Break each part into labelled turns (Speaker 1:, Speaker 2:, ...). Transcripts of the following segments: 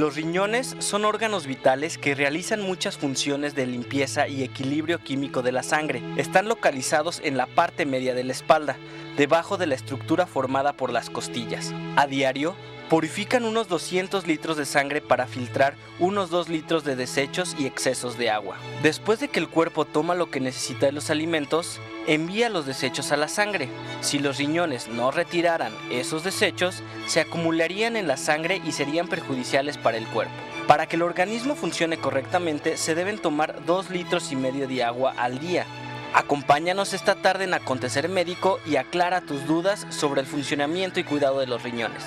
Speaker 1: Los riñones son órganos vitales que realizan muchas funciones de limpieza y equilibrio químico de la sangre. Están localizados en la parte media de la espalda, debajo de la estructura formada por las costillas. A diario, purifican unos 200 litros de sangre para filtrar unos 2 litros de desechos y excesos de agua. Después de que el cuerpo toma lo que necesita de los alimentos, envía los desechos a la sangre. Si los riñones no retiraran esos desechos, se acumularían en la sangre y serían perjudiciales para el cuerpo. Para que el organismo funcione correctamente, se deben tomar 2,5 litros de agua al día. Acompáñanos esta tarde en Acontecer Médico y aclara tus dudas sobre el funcionamiento y cuidado de los riñones.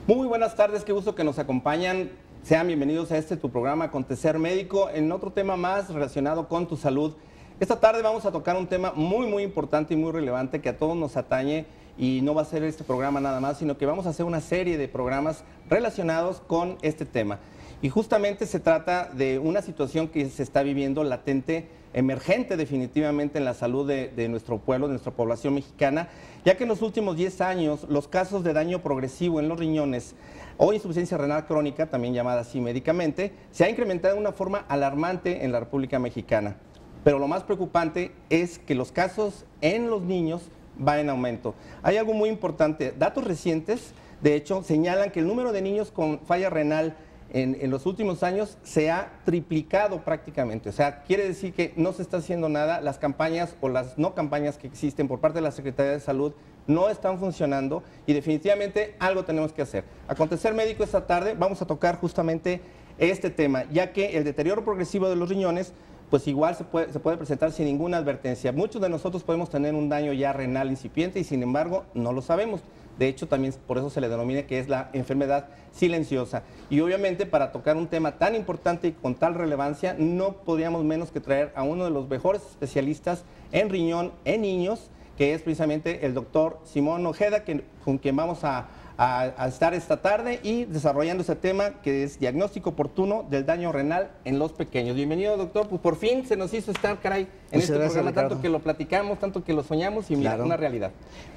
Speaker 2: Muy buenas tardes, qué gusto que nos acompañan. Sean bienvenidos a tu programa Acontecer Médico en otro tema más relacionado con tu salud. Esta tarde vamos a tocar un tema muy importante y muy relevante que a todos nos atañe, y no va a ser este programa nada más, sino que vamos a hacer una serie de programas relacionados con este tema. Y justamente se trata de una situación que se está viviendo latente, emergente definitivamente en la salud de nuestro pueblo, de nuestra población mexicana, ya que en los últimos 10 años los casos de daño progresivo en los riñones o insuficiencia renal crónica, también llamada así médicamente, se ha incrementado de una forma alarmante en la República Mexicana. Pero lo más preocupante es que los casos en los niños van en aumento. Hay algo muy importante, datos recientes, de hecho, señalan que el número de niños con falla renal en los últimos años se ha triplicado prácticamente. O sea, quiere decir que no se está haciendo nada, las campañas o las no campañas que existen por parte de la Secretaría de Salud no están funcionando y definitivamente algo tenemos que hacer. Acontecer Médico esta tarde vamos a tocar justamente este tema, ya que el deterioro progresivo de los riñones pues igual se puede presentar sin ninguna advertencia. Muchos de nosotros podemos tener un daño ya renal incipiente y sin embargo no lo sabemos. De hecho, también por eso se le denomina que es la enfermedad silenciosa. Y obviamente para tocar un tema tan importante y con tal relevancia, no podríamos menos que traer a uno de los mejores especialistas en riñón en niños, que es precisamente el doctor Simón Ojeda, con quien vamos a estar esta tarde y desarrollando ese tema que es diagnóstico oportuno del daño renal en los pequeños. Bienvenido, doctor, pues por fin se nos hizo estar, caray, en este programa, tanto que lo platicamos, tanto que lo soñamos y mira, claro, una realidad.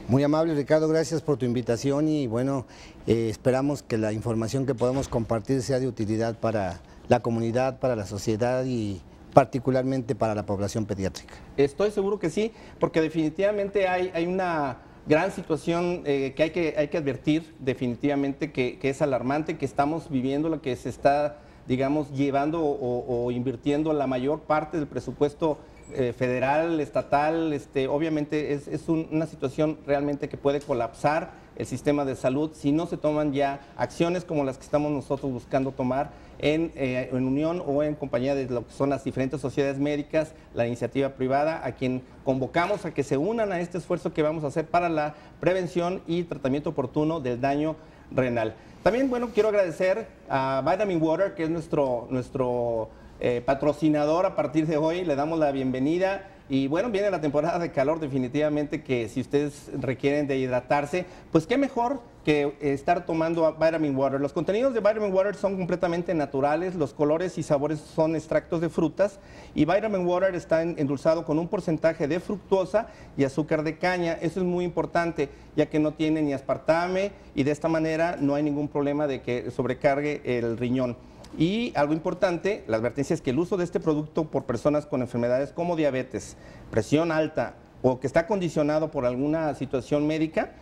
Speaker 3: Muy amable, Ricardo, gracias por tu invitación y bueno, esperamos que la información que podamos compartir sea de utilidad para la comunidad, para la sociedad y particularmente para la población pediátrica.
Speaker 2: Estoy seguro que sí, porque definitivamente hay una gran situación que hay que advertir definitivamente que es alarmante, que estamos viviendo, lo que se está, digamos, llevando o invirtiendo la mayor parte del presupuesto federal, estatal. Obviamente es una situación realmente que puede colapsar el sistema de salud si no se toman ya acciones como las que estamos nosotros buscando tomar en unión o en compañía de lo que son las diferentes sociedades médicas, la iniciativa privada, a quien convocamos a que se unan a este esfuerzo que vamos a hacer para la prevención y tratamiento oportuno del daño renal. También, bueno, quiero agradecer a Vitamin Water, que es nuestro patrocinador a partir de hoy. Le damos la bienvenida. Y bueno, viene la temporada de calor, definitivamente que si ustedes requieren de hidratarse, pues qué mejor que estar tomando Vitamin Water. Los contenidos de Vitamin Water son completamente naturales, los colores y sabores son extractos de frutas y Vitamin Water está endulzado con un porcentaje de fructosa y azúcar de caña. Eso es muy importante, ya que no tiene ni aspartame y de esta manera no hay ningún problema de que sobrecargue el riñón. Y algo importante, la advertencia es que el uso de este producto por personas con enfermedades como diabetes, presión alta o que está condicionado por alguna situación médica,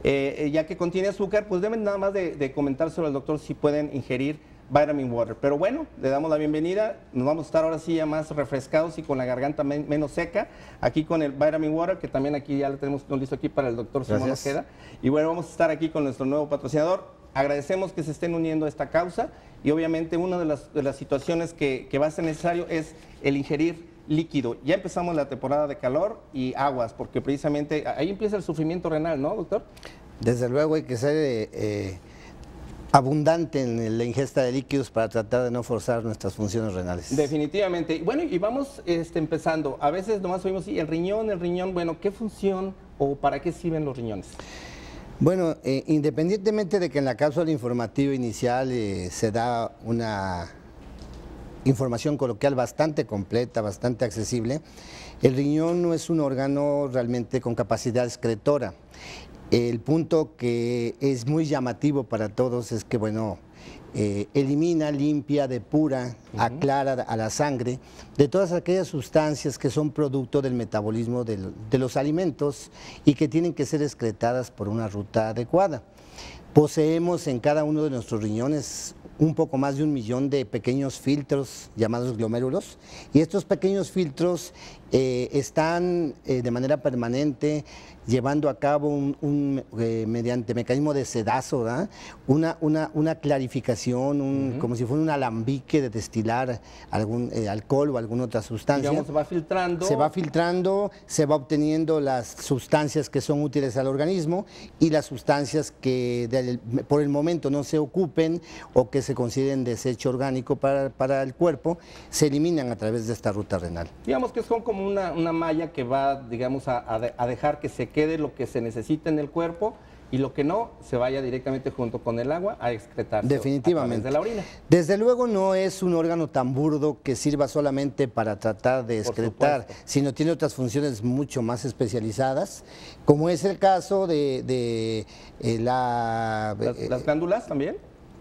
Speaker 2: ya que contiene azúcar, pues deben nada más de comentárselo al doctor si pueden ingerir Vitamin Water. Pero bueno, le damos la bienvenida, nos vamos a estar ahora sí ya más refrescados y con la garganta menos seca, aquí con el Vitamin Water, que también aquí ya lo tenemos listo aquí para el doctor Simón Ojeda. Y bueno, vamos a estar aquí con nuestro nuevo patrocinador. Agradecemos que se estén uniendo a esta causa y obviamente una de las situaciones que va a ser necesario es el ingerir líquido. Ya empezamos la temporada de calor y aguas, porque precisamente ahí empieza el sufrimiento renal, ¿no, doctor?
Speaker 3: Desde luego hay que ser abundante en la ingesta de líquidos para tratar de no forzar nuestras funciones renales.
Speaker 2: Definitivamente. Bueno, y vamos empezando. A veces nomás oímos, sí, el riñón, bueno, ¿qué función o para qué sirven los riñones?
Speaker 3: Bueno, independientemente de que en la cápsula informativa inicial se da una información coloquial bastante completa, bastante accesible, el riñón no es un órgano realmente con capacidad excretora. El punto que es muy llamativo para todos es que, bueno, elimina, limpia, depura, aclara a la sangre de todas aquellas sustancias que son producto del metabolismo de los alimentos y que tienen que ser excretadas por una ruta adecuada. Poseemos en cada uno de nuestros riñones un poco más de 1 millón de pequeños filtros llamados glomérulos, y estos pequeños filtros están de manera permanente llevando a cabo mediante mecanismo de sedazo, ¿verdad? una clarificación, como si fuera un alambique de destilar algún alcohol o alguna otra sustancia.
Speaker 2: Digamos, se va filtrando.
Speaker 3: Se va filtrando, se va obteniendo las sustancias que son útiles al organismo y las sustancias que por el momento no se ocupen o que se consideren desecho orgánico para el cuerpo, se eliminan a través de esta ruta renal.
Speaker 2: Digamos que son como una malla que va, digamos, a dejar que se quede lo que se necesita en el cuerpo y lo que no se vaya directamente junto con el agua a excretarse.
Speaker 3: Definitivamente.
Speaker 2: A través de la orina.
Speaker 3: Desde luego no es un órgano tan burdo que sirva solamente para tratar de excretar, sino tiene otras funciones mucho más especializadas, como es el caso de
Speaker 2: ¿Las glándulas también?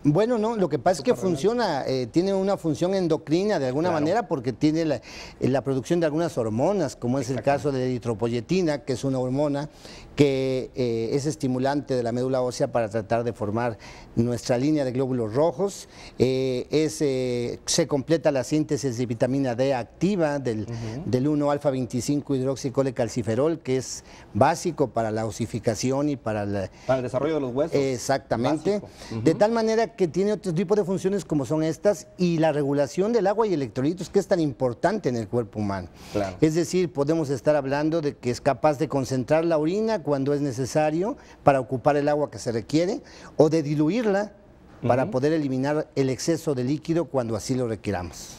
Speaker 3: Bueno, no, lo que pasa es que funciona, tiene una función endocrina de alguna manera porque tiene la producción de algunas hormonas, como es el caso de la eritropoyetina, que es una hormona que es estimulante de la médula ósea para tratar de formar nuestra línea de glóbulos rojos. Se completa la síntesis de vitamina D activa del 1-alfa-25-hidroxicolecalciferol, que es básico para la osificación y para el
Speaker 2: desarrollo de los huesos.
Speaker 3: Exactamente. De tal manera que tiene otro tipo de funciones como son estas y la regulación del agua y electrolitos, que es tan importante en el cuerpo humano.
Speaker 2: Claro.
Speaker 3: Es decir, podemos estar hablando de que es capaz de concentrar la orina cuando es necesario para ocupar el agua que se requiere o de diluirla para poder eliminar el exceso de líquido cuando así lo requiramos.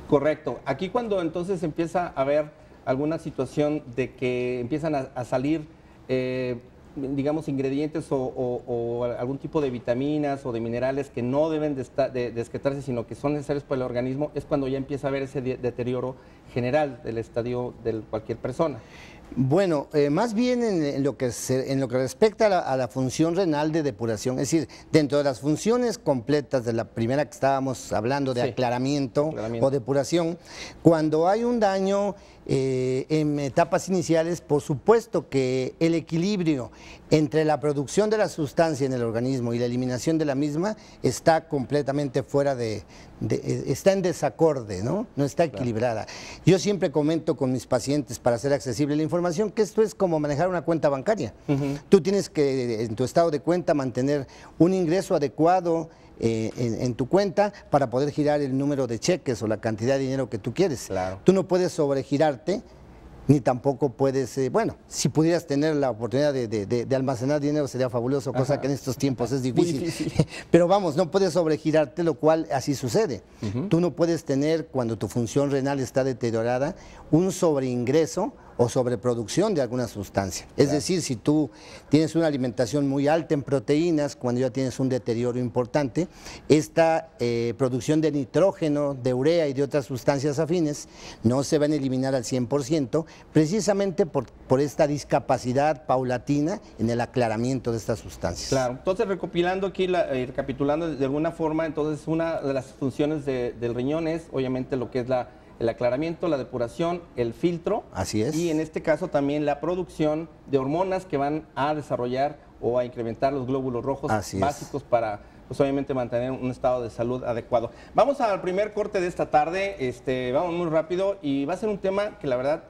Speaker 2: Correcto. Aquí cuando entonces empieza a haber alguna situación de que empiezan a salir digamos, ingredientes o algún tipo de vitaminas o de minerales que no deben de excretarse, sino que son necesarios para el organismo, es cuando ya empieza a haber ese deterioro general del estadio de cualquier persona.
Speaker 3: Bueno, más bien en lo que respecta a la función renal de depuración, es decir, dentro de las funciones completas de la primera que estábamos hablando de aclaramiento o depuración, cuando hay un daño en etapas iniciales, por supuesto que el equilibrio entre la producción de la sustancia en el organismo y la eliminación de la misma está completamente fuera está en desacorde, ¿no? No está equilibrada. Yo siempre comento con mis pacientes, para hacer accesible la información, que esto es como manejar una cuenta bancaria. Tú tienes que, en tu estado de cuenta, mantener un ingreso adecuado en tu cuenta para poder girar el número de cheques o la cantidad de dinero que tú quieres.
Speaker 2: Claro.
Speaker 3: Tú no puedes sobregirarte, ni tampoco puedes, bueno, si pudieras tener la oportunidad de almacenar dinero sería fabuloso, cosa que en estos tiempos es difícil. Pero vamos, no puedes sobregirarte, lo cual así sucede. Tú no puedes tener, cuando tu función renal está deteriorada, un sobreingreso o sobreproducción de alguna sustancia. Es decir, si tú tienes una alimentación muy alta en proteínas, cuando ya tienes un deterioro importante, esta producción de nitrógeno, de urea y de otras sustancias afines no se van a eliminar al 100%, precisamente por esta discapacidad paulatina en el aclaramiento de estas sustancias.
Speaker 2: Claro, entonces recopilando aquí, recapitulando de alguna forma, entonces una de las funciones del riñón es obviamente lo que es el aclaramiento, la depuración, el filtro.
Speaker 3: Así es.
Speaker 2: Y en este caso también la producción de hormonas que van a desarrollar o a incrementar los glóbulos rojos básicos para, pues obviamente, mantener un estado de salud adecuado. Vamos al primer corte de esta tarde, vamos muy rápido y va a ser un tema que la verdad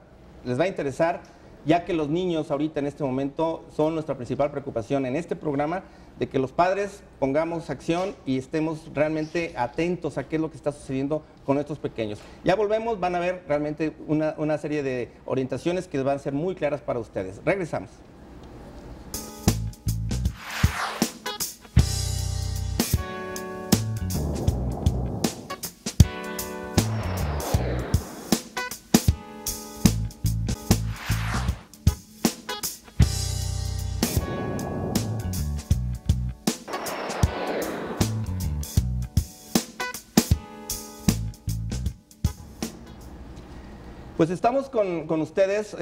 Speaker 2: les va a interesar, ya que los niños ahorita en este momento son nuestra principal preocupación en este programa, de que los padres pongamos acción y estemos realmente atentos a qué es lo que está sucediendo con estos pequeños. Ya volvemos, van a ver realmente una serie de orientaciones que van a ser muy claras para ustedes. Regresamos. Pues estamos con ustedes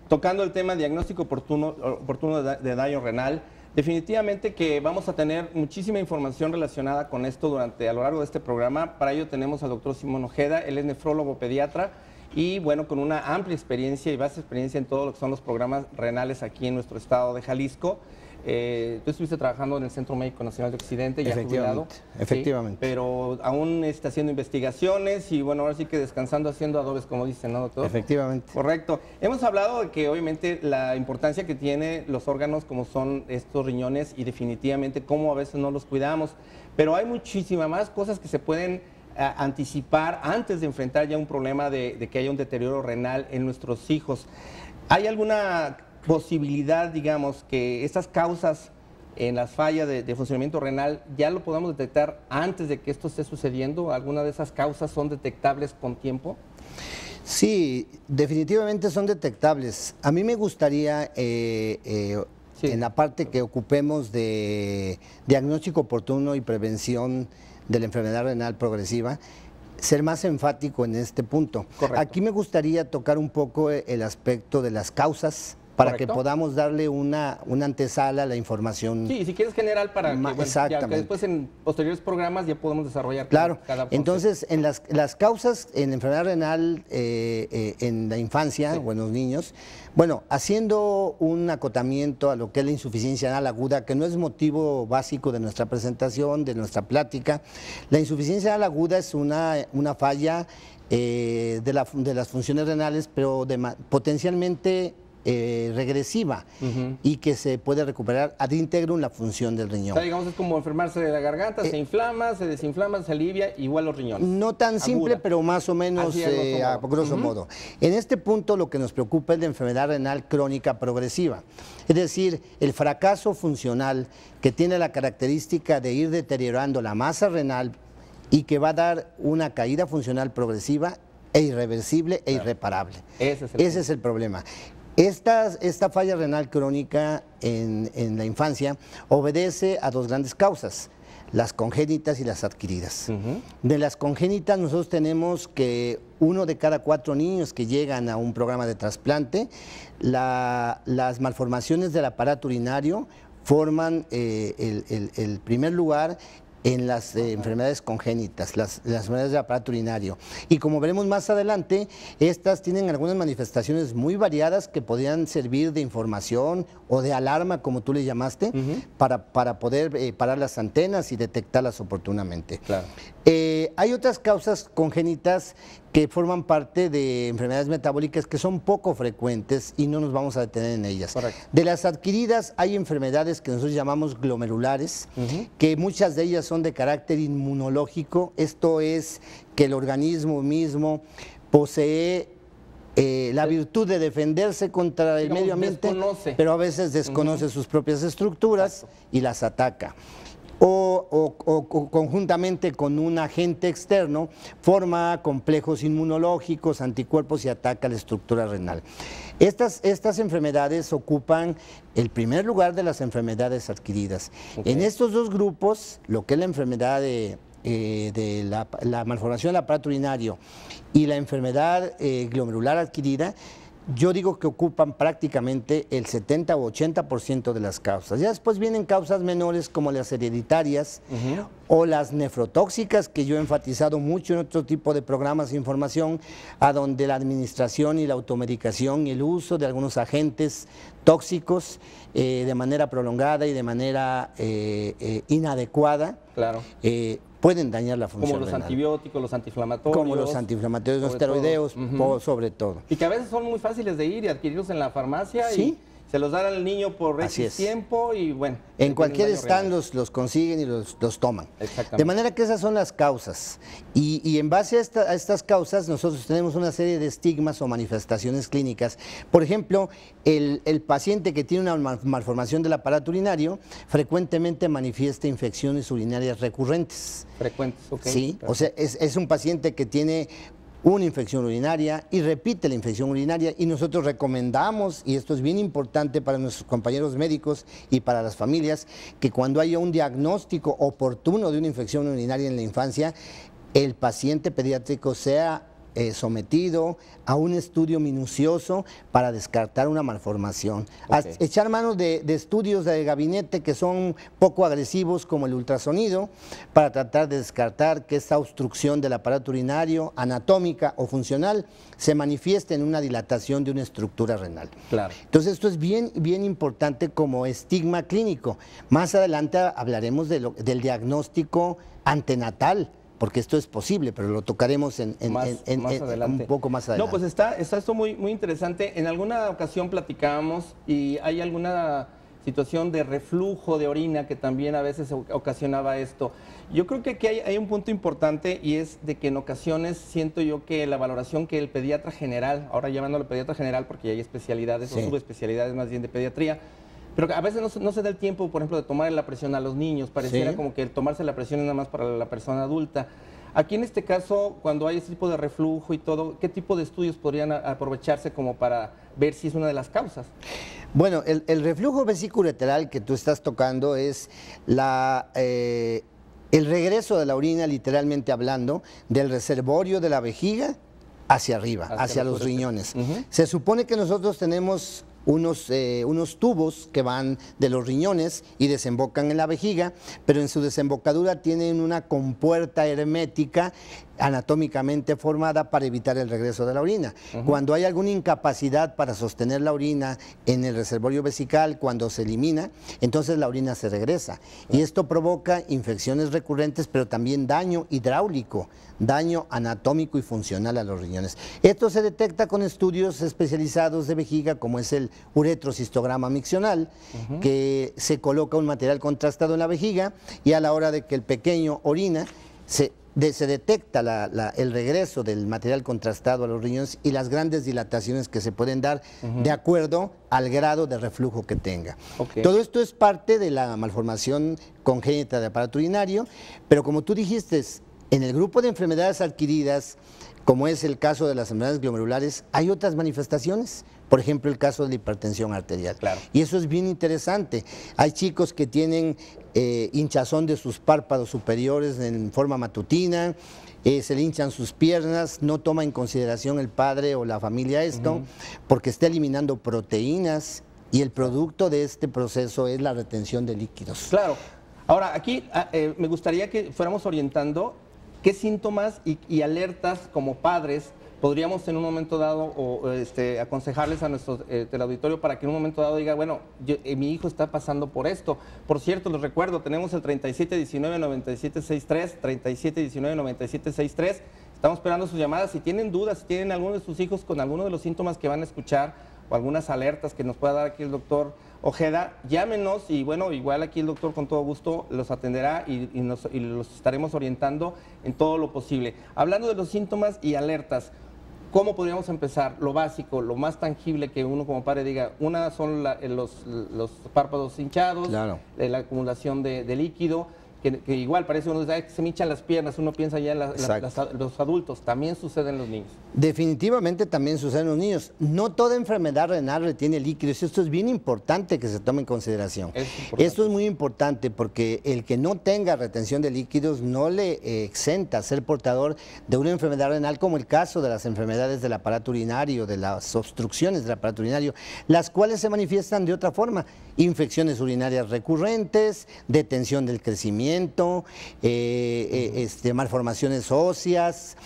Speaker 2: tocando el tema diagnóstico oportuno de daño renal. Definitivamente que vamos a tener muchísima información relacionada con esto a lo largo de este programa. Para ello tenemos al doctor Simón Ojeda, él es nefrólogo pediatra y bueno, con una amplia experiencia y vasta experiencia en todo lo que son los programas renales aquí en nuestro estado de Jalisco. Tú estuviste trabajando en el Centro Médico Nacional de Occidente, ya jubilado.
Speaker 3: Efectivamente.
Speaker 2: Sí, pero aún está haciendo investigaciones y bueno, ahora sí que descansando haciendo adobes, como dicen, ¿no, doctor?
Speaker 3: Efectivamente.
Speaker 2: Correcto. Hemos hablado de que obviamente la importancia que tiene los órganos como son estos riñones y definitivamente cómo a veces no los cuidamos, pero hay muchísimas más cosas que se pueden anticipar antes de enfrentar ya un problema de que haya un deterioro renal en nuestros hijos. ¿Hay alguna posibilidad, digamos, que estas causas en las fallas de funcionamiento renal ya lo podamos detectar antes de que esto esté sucediendo? ¿Alguna de esas causas son detectables con tiempo?
Speaker 3: Sí, definitivamente son detectables. A mí me gustaría, en la parte que ocupemos de diagnóstico oportuno y prevención de la enfermedad renal progresiva, ser más enfático en este punto.
Speaker 2: Correcto.
Speaker 3: Aquí me gustaría tocar un poco el aspecto de las causas para
Speaker 2: Correcto.
Speaker 3: que podamos darle una antesala a la información.
Speaker 2: Sí, si quieres general para que, bueno,
Speaker 3: exactamente.
Speaker 2: ya que después en posteriores programas ya podemos desarrollar
Speaker 3: Claro,
Speaker 2: cada
Speaker 3: entonces en las causas en enfermedad renal en la infancia o en los niños, bueno, haciendo un acotamiento a lo que es la insuficiencia renal aguda, que no es motivo básico de nuestra presentación, de nuestra plática, la insuficiencia renal aguda es una falla de las funciones renales, pero potencialmente regresiva y que se puede recuperar ad integrum la función del riñón.
Speaker 2: O sea, digamos, es como enfermarse de la garganta, se inflama, se desinflama, se alivia, igual los riñones.
Speaker 3: No tan simple, pero más o menos a grosso modo. En este punto lo que nos preocupa es la enfermedad renal crónica progresiva. Es decir, el fracaso funcional que tiene la característica de ir deteriorando la masa renal y que va a dar una caída funcional progresiva e irreversible e irreparable. Ese es el problema. Esta falla renal crónica en la infancia obedece a dos grandes causas, las congénitas y las adquiridas. De las congénitas nosotros tenemos que 1 de cada 4 niños que llegan a un programa de trasplante, las malformaciones del aparato urinario forman el primer lugar en las enfermedades congénitas, las enfermedades del aparato urinario. Y como veremos más adelante, estas tienen algunas manifestaciones muy variadas que podrían servir de información o de alarma, como tú le llamaste, para poder parar las antenas y detectarlas oportunamente.
Speaker 2: Claro.
Speaker 3: Hay otras causas congénitas que forman parte de enfermedades metabólicas que son poco frecuentes y no nos vamos a detener en ellas.
Speaker 2: Correcto.
Speaker 3: De las adquiridas hay enfermedades que nosotros llamamos glomerulares, que muchas de ellas son de carácter inmunológico. Esto es que el organismo mismo posee la virtud de defenderse contra el medio ambiente, pero a veces desconoce sus propias estructuras y las ataca. O conjuntamente con un agente externo forma complejos inmunológicos, anticuerpos y ataca la estructura renal. Estas enfermedades ocupan el primer lugar de las enfermedades adquiridas. En estos dos grupos, lo que es la enfermedad de la malformación del aparato urinario y la enfermedad glomerular adquirida, yo digo que ocupan prácticamente el 70 o 80% de las causas. Ya después vienen causas menores como las hereditarias o las nefrotóxicas, que yo he enfatizado mucho en otro tipo de programas de información, a donde la administración y la automedicación y el uso de algunos agentes tóxicos de manera prolongada y de manera inadecuada,
Speaker 2: claro,
Speaker 3: pueden dañar la función renal.
Speaker 2: Como los antibióticos, los antiinflamatorios.
Speaker 3: Como los antiinflamatorios, los esteroideos, sobre todo.
Speaker 2: Y que a veces son muy fáciles de ir y adquirirlos en la farmacia y se los dan al niño por X tiempo y bueno.
Speaker 3: En cualquier stand los consiguen y los toman.
Speaker 2: Exactamente.
Speaker 3: De manera que esas son las causas. Y en base a estas causas nosotros tenemos una serie de estigmas o manifestaciones clínicas. Por ejemplo, el paciente que tiene una malformación del aparato urinario frecuentemente manifiesta infecciones urinarias recurrentes.
Speaker 2: Frecuentes, ok.
Speaker 3: Sí, perfecto. O sea, es un paciente que tiene una infección urinaria y repite la infección urinaria y nosotros recomendamos, y esto es bien importante para nuestros compañeros médicos y para las familias, que cuando haya un diagnóstico oportuno de una infección urinaria en la infancia, el paciente pediátrico sea sometido a un estudio minucioso para descartar una malformación.
Speaker 2: Okay.
Speaker 3: Echar mano de estudios de gabinete que son poco agresivos, como el ultrasonido, para tratar de descartar que esta obstrucción del aparato urinario, anatómica o funcional, se manifieste en una dilatación de una estructura renal.
Speaker 2: Claro.
Speaker 3: Entonces esto es bien importante como estigma clínico. Más adelante hablaremos del diagnóstico antenatal, porque esto es posible, pero lo tocaremos
Speaker 2: más adelante.
Speaker 3: un poco más adelante.
Speaker 2: No, pues está esto muy interesante. En alguna ocasión platicábamos y hay alguna situación de reflujo de orina que también a veces ocasionaba esto. Yo creo que aquí hay un punto importante y es de que en ocasiones siento yo que la valoración que el pediatra general, ahora llamándolo pediatra general porque hay especialidades o subespecialidades más bien de pediatría, pero a veces no se da el tiempo, por ejemplo, de tomar la presión a los niños. Pareciera como que el tomarse la presión es nada más para la persona adulta. Aquí en este caso, cuando hay este tipo de reflujo y todo, ¿qué tipo de estudios podrían aprovecharse como para ver si es una de las causas?
Speaker 3: Bueno, el reflujo vesículo-ureteral que tú estás tocando es el regreso de la orina, literalmente hablando, del reservorio de la vejiga hacia arriba, hacia los riñones. Se supone que nosotros tenemos unos tubos que van de los riñones y desembocan en la vejiga, pero en su desembocadura tienen una compuerta hermética anatómicamente formada para evitar el regreso de la orina. Cuando hay alguna incapacidad para sostener la orina en el reservorio vesical, cuando se elimina, entonces la orina se regresa. Y esto provoca infecciones recurrentes, pero también daño hidráulico, daño anatómico y funcional a los riñones. Esto se detecta con estudios especializados de vejiga, como es el uretrocistograma miccional, que se coloca un material contrastado en la vejiga y a la hora de que el pequeño orina, se detecta el regreso del material contrastado a los riñones y las grandes dilataciones que se pueden dar de acuerdo al grado de reflujo que tenga. Todo esto es parte de la malformación congénita del aparato urinario, pero como tú dijiste, en el grupo de enfermedades adquiridas, como es el caso de las enfermedades glomerulares, hay otras manifestaciones. Por ejemplo, el caso de la hipertensión arterial.
Speaker 2: Claro.
Speaker 3: Y eso es bien interesante. Hay chicos que tienen hinchazón de sus párpados superiores en forma matutina, se le hinchan sus piernas, no toma en consideración el padre o la familia esto, porque está eliminando proteínas y el producto de este proceso es la retención de líquidos.
Speaker 2: Claro. Ahora, aquí me gustaría que fuéramos orientando qué síntomas y alertas como padres podríamos en un momento dado aconsejarles a nuestro teleauditorio para que en un momento dado diga, bueno, mi hijo está pasando por esto. Por cierto, les recuerdo, tenemos el 3719-9763, 3719-9763. Estamos esperando sus llamadas. Si tienen dudas, si tienen alguno de sus hijos con alguno de los síntomas que van a escuchar o algunas alertas que nos pueda dar aquí el doctor Ojeda, llámenos y bueno, igual aquí el doctor con todo gusto los atenderá y los estaremos orientando en todo lo posible. Hablando de los síntomas y alertas, ¿cómo podríamos empezar? Lo básico, lo más tangible que uno como padre diga. Una son los párpados hinchados,
Speaker 3: claro,
Speaker 2: la acumulación de líquido, que igual parece uno que se me hinchan las piernas, uno piensa ya en los adultos, también sucede en los niños.
Speaker 3: Definitivamente también sucede en los niños. No toda enfermedad renal retiene líquidos, esto es bien importante que se tome en consideración. Esto es muy importante porque el que no tenga retención de líquidos no le exenta a ser portador de una enfermedad renal, como el caso de las enfermedades del aparato urinario, de las obstrucciones del aparato urinario, las cuales se manifiestan de otra forma: infecciones urinarias recurrentes, detención del crecimiento, malformaciones óseas,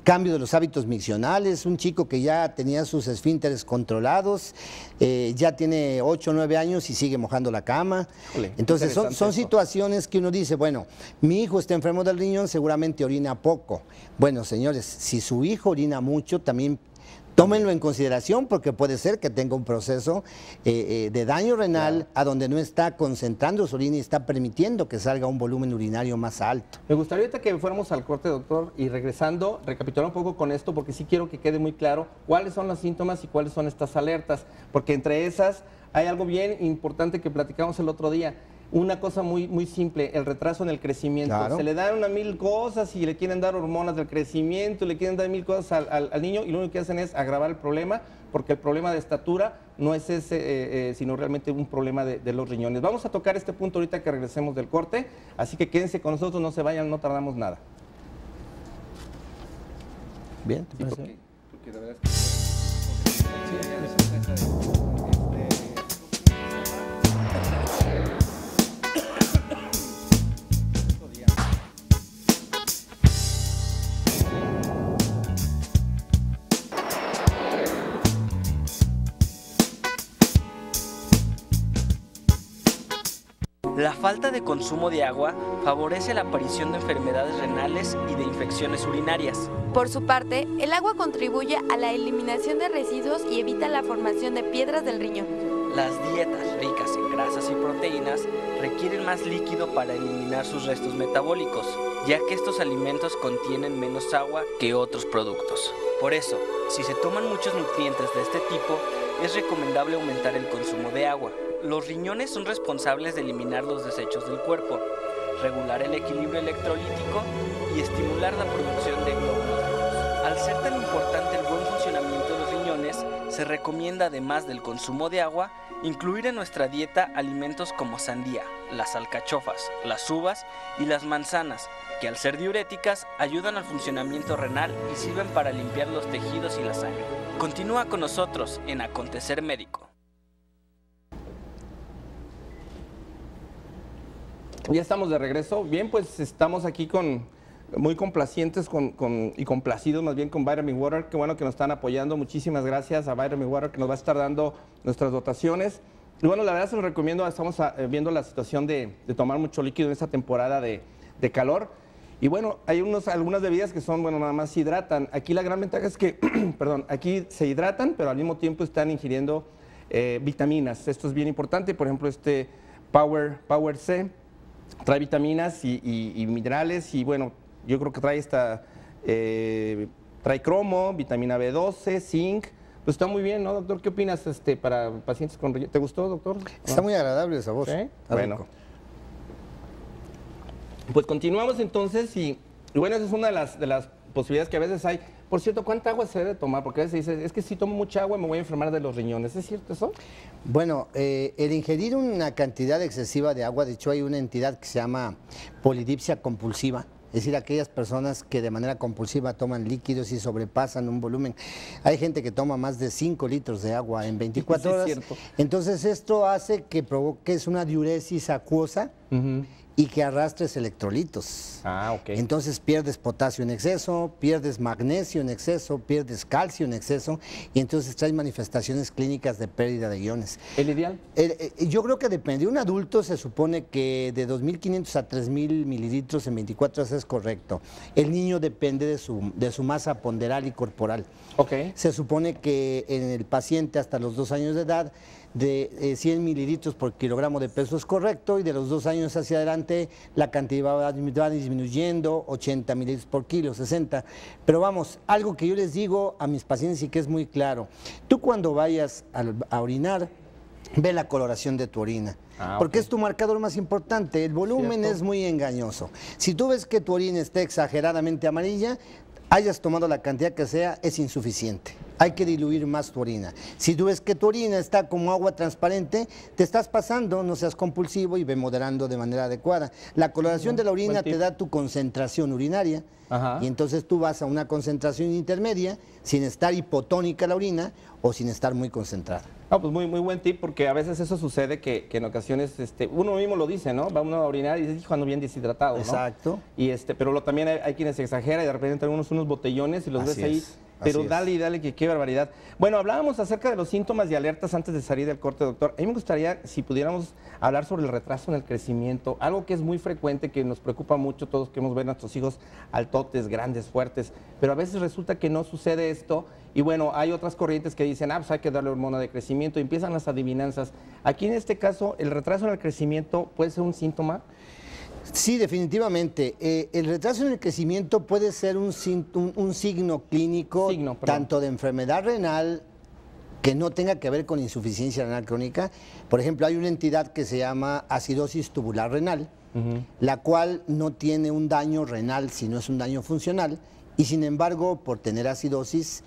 Speaker 3: cambio de los hábitos miccionales. Un chico que ya tenía sus esfínteres controlados, ya tiene 8 o 9 años y sigue mojando la cama. Entonces son situaciones que uno dice, bueno, mi hijo está enfermo del riñón, seguramente orina poco. Bueno, señores, si su hijo orina mucho, también tómenlo en consideración, porque puede ser que tenga un proceso de daño renal, a donde no está concentrando su orina y está permitiendo que salga un volumen urinario más alto.
Speaker 2: Me gustaría ahorita que fuéramos al corte, doctor, y regresando, recapitular un poco con esto, porque sí quiero que quede muy claro cuáles son los síntomas y cuáles son estas alertas, porque entre esas hay algo bien importante que platicamos el otro día. Una cosa muy simple, el retraso en el crecimiento.
Speaker 3: Claro.
Speaker 2: Se le dan 1000 cosas y le quieren dar hormonas del crecimiento, le quieren dar 1000 cosas al niño, y lo único que hacen es agravar el problema, porque el problema de estatura no es ese, sino realmente un problema de los riñones. Vamos a tocar este punto ahorita que regresemos del corte, así que quédense con nosotros, no se vayan, no tardamos nada.
Speaker 3: Bien, ¿te
Speaker 2: Sí,
Speaker 3: parece?
Speaker 2: porque la verdad es que...
Speaker 1: La falta de consumo de agua favorece la aparición de enfermedades renales y de infecciones urinarias.
Speaker 4: Por su parte, el agua contribuye a la eliminación de residuos y evita la formación de piedras del riñón.
Speaker 1: Las dietas ricas en grasas y proteínas requieren más líquido para eliminar sus restos metabólicos, ya que estos alimentos contienen menos agua que otros productos. Por eso, si se toman muchos nutrientes de este tipo, es recomendable aumentar el consumo de agua. Los riñones son responsables de eliminar los desechos del cuerpo, regular el equilibrio electrolítico y estimular la producción de glóbulos rojos. Al ser tan importante el buen funcionamiento de los riñones, se recomienda, además del consumo de agua, incluir en nuestra dieta alimentos como sandía, las alcachofas, las uvas y las manzanas, que al ser diuréticas ayudan al funcionamiento renal y sirven para limpiar los tejidos y la sangre. Continúa con nosotros en Acontecer Médico.
Speaker 2: Ya estamos de regreso. Bien, pues estamos aquí muy complacientes y complacidos más bien con Vitamin Water. Qué bueno que nos están apoyando. Muchísimas gracias a Vitamin Water que nos va a estar dando nuestras dotaciones. Y bueno, la verdad se los recomiendo. Estamos viendo la situación de tomar mucho líquido en esta temporada de calor. Y bueno, hay algunas bebidas que son, bueno, nada más se hidratan. Aquí la gran ventaja es que, perdón, aquí se hidratan, pero al mismo tiempo están ingiriendo vitaminas. Esto es bien importante. Por ejemplo, este Power C trae vitaminas y minerales y bueno, yo creo que trae cromo, vitamina B12, zinc. Pues está muy bien, ¿no, doctor? ¿Qué opinas para pacientes con riñón? ¿Te gustó, doctor?
Speaker 3: Está muy agradable esa voz.
Speaker 2: ¿Sí?
Speaker 3: Está
Speaker 2: Bueno.
Speaker 3: rico.
Speaker 2: Pues continuamos entonces y bueno, esa es una de las posibilidades que a veces hay. Por cierto, ¿cuánta agua se debe tomar? Porque a veces dice, es que si tomo mucha agua me voy a enfermar de los riñones. ¿Es cierto eso?
Speaker 3: Bueno, el ingerir una cantidad excesiva de agua, de hecho hay una entidad que se llama polidipsia compulsiva, es decir, aquellas personas que de manera compulsiva toman líquidos y sobrepasan un volumen. Hay gente que toma más de 5 litros de agua en 24 horas.
Speaker 2: Sí, es cierto.
Speaker 3: Entonces esto hace que provoques una diuresis acuosa y que arrastres electrolitos.
Speaker 2: Ah, ok.
Speaker 3: Entonces pierdes potasio en exceso, pierdes magnesio en exceso, pierdes calcio en exceso y entonces traes manifestaciones clínicas de pérdida de iones.
Speaker 2: ¿El ideal?
Speaker 3: Yo creo que depende. Un adulto se supone que de 2.500 a 3.000 mililitros en 24 horas es correcto. El niño depende de su masa ponderal y corporal.
Speaker 2: Ok.
Speaker 3: Se supone que en el paciente hasta los 2 años de edad, de 100 mililitros por kilogramo de peso es correcto y de los 2 años hacia adelante la cantidad va disminuyendo, 80 mililitros por kilo, 60. Pero vamos, algo que yo les digo a mis pacientes y que es muy claro, tú cuando vayas a orinar, ve la coloración de tu orina, porque es tu marcador más importante. El volumen es muy engañoso. Si tú ves que tu orina está exageradamente amarilla, hayas tomado la cantidad que sea, es insuficiente. Hay que diluir más tu orina. Si tú ves que tu orina está como agua transparente, te estás pasando, no seas compulsivo y ve moderando de manera adecuada. La coloración de la orina te da tu concentración urinaria.
Speaker 2: Ajá.
Speaker 3: Y entonces tú vas a una concentración intermedia sin estar hipotónica la orina o sin estar muy concentrada.
Speaker 2: No, pues muy buen tip, porque a veces eso sucede que en ocasiones uno mismo lo dice, ¿no? Va uno a orinar y dice, hijo, ando bien deshidratado, ¿no?
Speaker 3: Exacto.
Speaker 2: Y pero también hay quienes exageran y de repente traen unos botellones y los ves ahí. Pero dale y dale, que qué barbaridad. Bueno, hablábamos acerca de los síntomas y alertas antes de salir del corte, doctor. A mí me gustaría, si pudiéramos hablar sobre el retraso en el crecimiento, algo que es muy frecuente, que nos preocupa mucho, todos queremos ver a nuestros hijos altotes, grandes, fuertes, pero a veces resulta que no sucede esto. Y bueno, hay otras corrientes que dicen, pues hay que darle hormona de crecimiento, y empiezan las adivinanzas. Aquí en este caso, ¿el retraso en el crecimiento puede ser un síntoma?
Speaker 3: Sí, definitivamente. El retraso en el crecimiento puede ser un signo clínico tanto de enfermedad renal que no tenga que ver con insuficiencia renal crónica. Por ejemplo, hay una entidad que se llama acidosis tubular renal, la cual no tiene un daño renal, sino es un daño funcional, y sin embargo, por tener acidosis,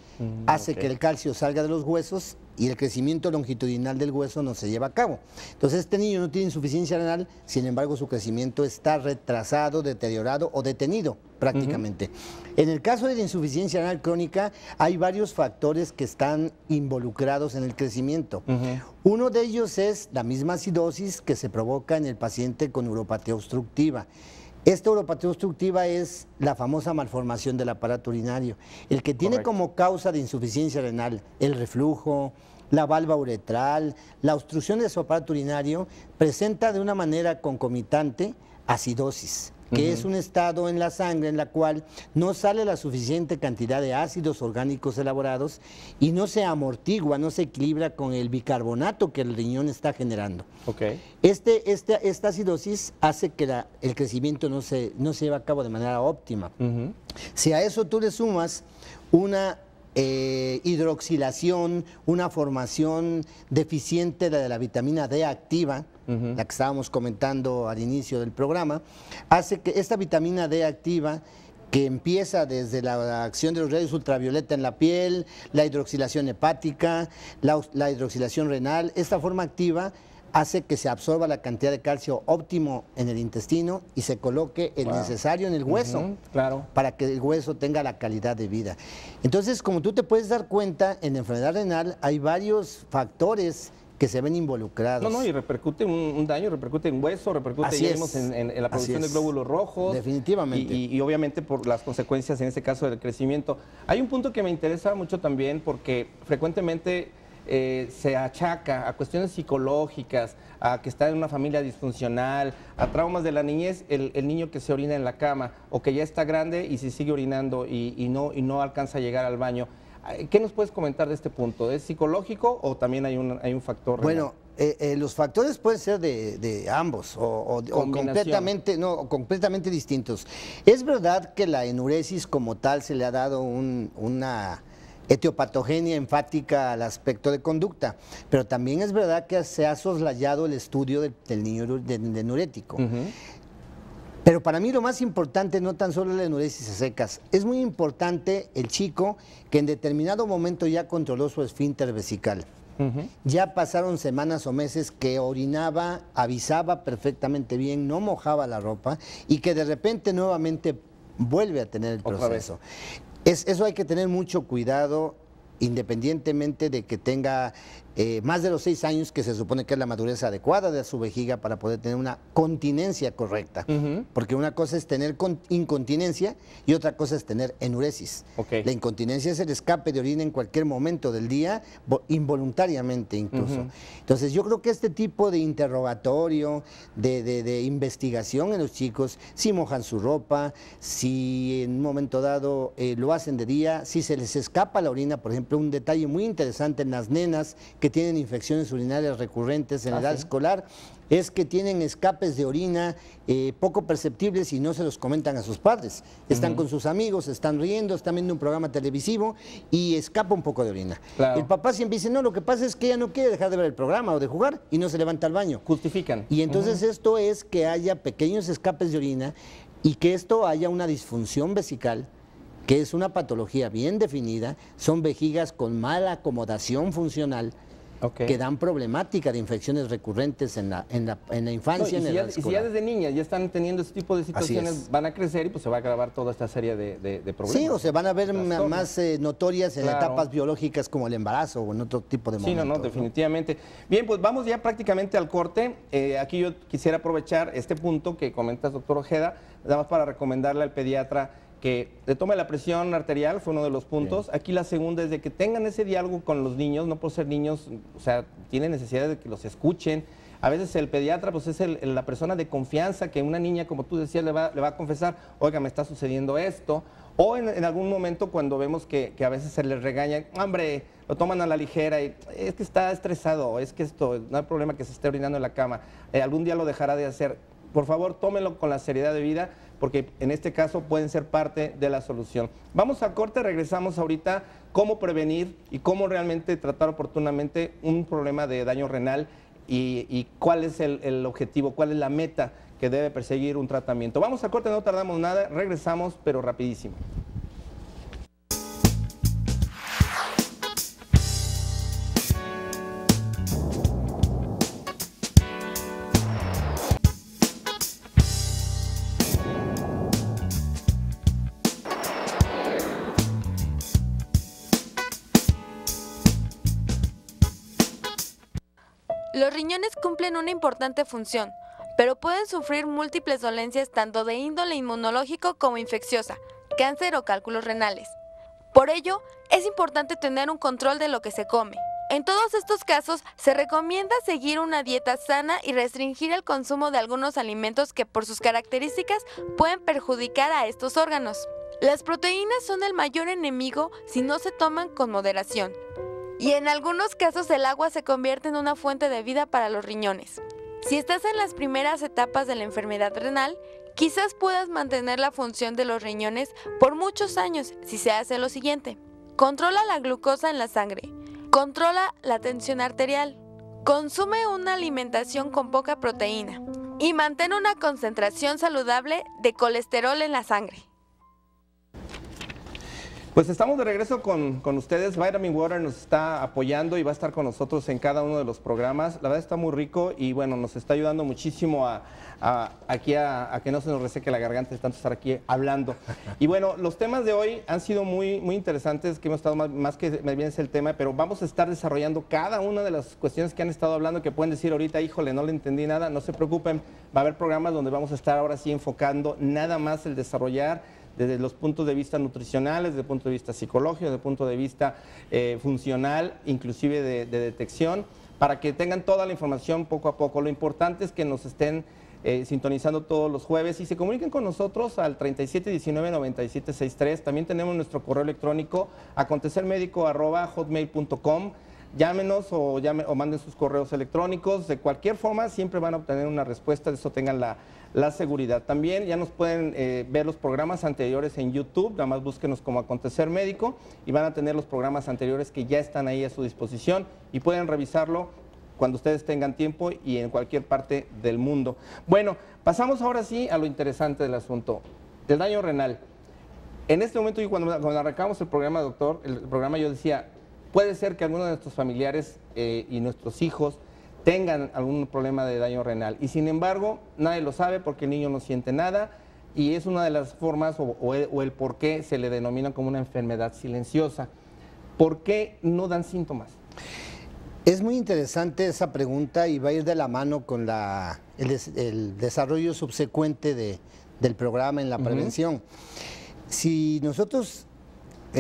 Speaker 3: hace que el calcio salga de los huesos y el crecimiento longitudinal del hueso no se lleva a cabo. Entonces este niño no tiene insuficiencia renal, sin embargo su crecimiento está retrasado, deteriorado o detenido prácticamente. En el caso de la insuficiencia renal crónica hay varios factores que están involucrados en el crecimiento. Uno de ellos es la misma acidosis que se provoca en el paciente con uropatía obstructiva. Esta uropatía obstructiva es la famosa malformación del aparato urinario. El que tiene como causa de insuficiencia renal el reflujo, la valva uretral, la obstrucción de su aparato urinario, presenta de una manera concomitante acidosis, que es un estado en la sangre en la cual no sale la suficiente cantidad de ácidos orgánicos elaborados y no se amortigua, no se equilibra con el bicarbonato que el riñón está generando. Esta acidosis hace que el crecimiento no se lleve a cabo de manera óptima. Si a eso tú le sumas una hidroxilación, una formación deficiente de la vitamina D activa, la que estábamos comentando al inicio del programa, hace que esta vitamina D activa, que empieza desde la acción de los rayos ultravioleta en la piel, la hidroxilación hepática, la hidroxilación renal, esta forma activa hace que se absorba la cantidad de calcio óptimo en el intestino y se coloque el necesario en el hueso, para que el hueso tenga la calidad de vida. Entonces, como tú te puedes dar cuenta, en la enfermedad renal hay varios factores que se ven involucrados.
Speaker 2: Y repercute un daño, repercute en hueso, repercute en la producción de glóbulos rojos.
Speaker 3: Definitivamente.
Speaker 2: Y obviamente por las consecuencias, en este caso, del crecimiento. Hay un punto que me interesa mucho también, porque frecuentemente se achaca a cuestiones psicológicas, a que está en una familia disfuncional, a traumas de la niñez, el niño que se orina en la cama o que ya está grande y se sigue orinando y no alcanza a llegar al baño. ¿Qué nos puedes comentar de este punto? ¿Es psicológico o también hay un factor renal?
Speaker 3: Bueno, los factores pueden ser de ambos o completamente distintos. Es verdad que la enuresis como tal se le ha dado una etiopatogenia enfática al aspecto de conducta, pero también es verdad que se ha soslayado el estudio del niño enurético. Pero para mí lo más importante no tan solo la enuresis a secas, es muy importante el chico que en determinado momento ya controló su esfínter vesical. Ya pasaron semanas o meses que orinaba, avisaba perfectamente bien, no mojaba la ropa y que de repente nuevamente vuelve a tener el proceso. Eso hay que tener mucho cuidado, independientemente de que tenga más de los 6 años, que se supone que es la madurez adecuada de su vejiga para poder tener una continencia correcta. Porque una cosa es tener incontinencia y otra cosa es tener enuresis. La incontinencia es el escape de orina en cualquier momento del día, involuntariamente incluso. Entonces yo creo que este tipo de interrogatorio, de investigación en los chicos, si mojan su ropa, si en un momento dado lo hacen de día, si se les escapa la orina, por ejemplo, un detalle muy interesante en las nenas que tienen infecciones urinarias recurrentes en la edad escolar, es que tienen escapes de orina poco perceptibles y no se los comentan a sus padres. Están con sus amigos, están riendo, están viendo un programa televisivo y escapa un poco de orina. El papá siempre dice, no, lo que pasa es que ella no quiere dejar de ver el programa o de jugar y no se levanta al baño.
Speaker 2: Justifican.
Speaker 3: Y entonces esto es que haya pequeños escapes de orina y que esto haya una disfunción vesical, que es una patología bien definida, son vejigas con mala acomodación funcional, que dan problemática de infecciones recurrentes en la infancia.
Speaker 2: Y si ya desde niñas ya están teniendo ese tipo de situaciones, van a crecer y pues se va a agravar toda esta serie de problemas.
Speaker 3: Sí, o se van a ver más notorias en etapas biológicas como el embarazo o en otro tipo de momentos.
Speaker 2: Sí, definitivamente. Bien, pues vamos ya prácticamente al corte. Aquí yo quisiera aprovechar este punto que comentas, doctor Ojeda, nada más para recomendarle al pediatra que le tome la presión arterial, fue uno de los puntos. Aquí la segunda es de que tengan ese diálogo con los niños, no por ser niños, o sea, tienen necesidad de que los escuchen. A veces el pediatra pues es la persona de confianza que una niña, como tú decías, le va a confesar, oiga, me está sucediendo esto. O en algún momento cuando vemos que a veces se les regaña, hombre, lo toman a la ligera y es que está estresado, es que esto, no hay problema que se esté orinando en la cama, algún día lo dejará de hacer. Por favor, tómenlo con la seriedad de vida, porque en este caso pueden ser parte de la solución. Vamos al corte, regresamos ahorita, cómo prevenir y cómo realmente tratar oportunamente un problema de daño renal y cuál es el objetivo, cuál es la meta que debe perseguir un tratamiento. Vamos al corte, no tardamos nada, regresamos, pero rapidísimo.
Speaker 4: riñones cumplen una importante función, pero pueden sufrir múltiples dolencias tanto de índole inmunológico como infecciosa, cáncer o cálculos renales. Por ello, es importante tener un control de lo que se come. En todos estos casos, se recomienda seguir una dieta sana y restringir el consumo de algunos alimentos que por sus características pueden perjudicar a estos órganos. Las proteínas son el mayor enemigo si no se toman con moderación. Y en algunos casos el agua se convierte en una fuente de vida para los riñones. Si estás en las primeras etapas de la enfermedad renal, quizás puedas mantener la función de los riñones por muchos años si se hace lo siguiente. Controla la glucosa en la sangre. Controla la tensión arterial. Consume una alimentación con poca proteína. Y mantén una concentración saludable de colesterol en la sangre.
Speaker 2: Pues estamos de regreso con ustedes. Vitamin Water nos está apoyando y va a estar con nosotros en cada uno de los programas. La verdad está muy rico y bueno, nos está ayudando muchísimo a que no se nos reseque la garganta de tanto estar aquí hablando. Y bueno, los temas de hoy han sido muy interesantes, que hemos estado más que bien es el tema, pero vamos a estar desarrollando cada una de las cuestiones que han estado hablando, que pueden decir ahorita, híjole, no le entendí nada. No se preocupen, va a haber programas donde vamos a estar ahora sí enfocando nada más el desarrollar desde los puntos de vista nutricionales, desde el punto de vista psicológico, desde el punto de vista funcional, inclusive de detección, para que tengan toda la información poco a poco. Lo importante es que nos estén sintonizando todos los jueves y se comuniquen con nosotros al 3719-9763. También tenemos nuestro correo electrónico acontecermedico@hotmail.com. Llámenos o manden sus correos electrónicos. De cualquier forma, siempre van a obtener una respuesta, de eso tengan la seguridad. También ya nos pueden ver los programas anteriores en YouTube, nada más búsquenos como Acontecer Médico y van a tener los programas anteriores que ya están ahí a su disposición y pueden revisarlo cuando ustedes tengan tiempo y en cualquier parte del mundo. Bueno, pasamos ahora sí a lo interesante del asunto, del daño renal. En este momento, y cuando arrancamos el programa, doctor, el programa yo decía, puede ser que algunos de nuestros familiares y nuestros hijos tengan algún problema de daño renal y sin embargo nadie lo sabe porque el niño no siente nada y es una de las formas o el por qué se le denomina como una enfermedad silenciosa. ¿Por qué no dan síntomas?
Speaker 3: Es muy interesante esa pregunta y va a ir de la mano con el desarrollo subsecuente del programa en la prevención. Si nosotros